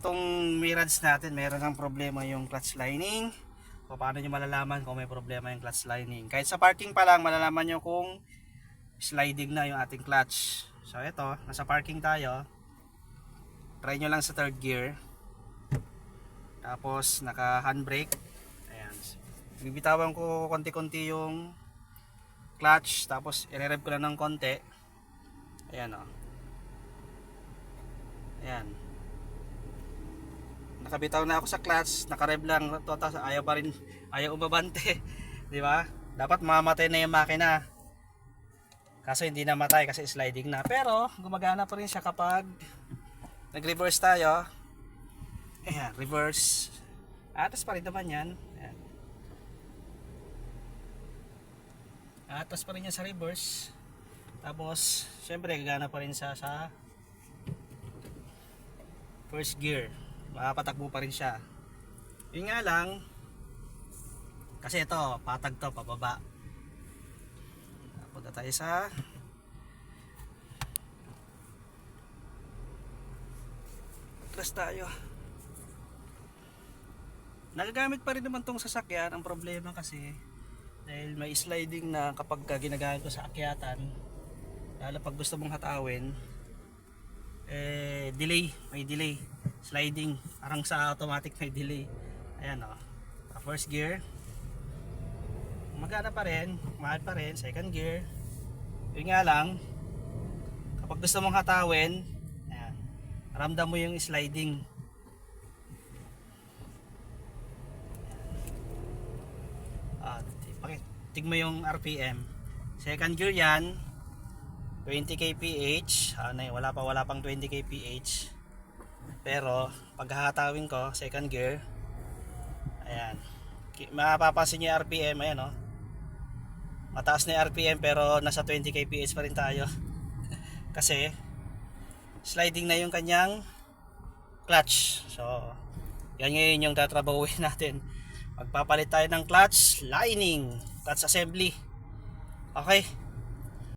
Itong Mirage natin, meron ng problema yung clutch lining. O paano nyo malalaman kung may problema yung clutch lining? Kahit sa parking pa lang, malalaman nyo kung sliding na yung ating clutch. So ito, nasa parking tayo. Try nyo lang sa third gear. Tapos naka handbrake. Ayan. Bibitawan ko konti-konti yung clutch. Tapos i-rev ko lang ng konti. Ayan o. Ayan. Nakabitaw na ako sa clutch, naka-rev lang, tapos ayaw pa rin, ayaw umabante, di ba? Dapat mamatay na yung makina. Kaso hindi namatay kasi sliding na. Pero gumagana pa rin siya kapag nag-reverse tayo. Ayan, reverse. Atas pa rin naman yan. Ayan. Atas pa rin yan sa reverse. Tapos, syempre gagana pa rin sa first gear. Makapatakbo pa rin siya. Yun nga lang, kasi ito patag to pababa. Punta tayo sa atras tayo. Nagagamit pa rin naman tong sasakyan. Ang problema kasi dahil may sliding na kapag ginagamit ko sa akyatan, lalo pag gusto mong hatawin, may delay sliding, parang sa automatic may delay. Ayan o, first gear magana pa rin, mahal pa rin. Second gear, yun nga lang, kapag gusto mong hatawin, ayan, ramdam mo yung sliding. Tig mo yung RPM. Second gear yan, 20 kph. Wala pang 20 kph. Pero pag hahatawin ko second gear, ayan, mapapansin niyo yung RPM. Ayan o, mataas na yung RPM pero nasa 20 kph pa rin tayo. Kasi sliding na yung kanyang clutch. So yan ngayon yung tatrabahuin natin. Magpapalit tayo ng clutch lining, clutch assembly. Okay.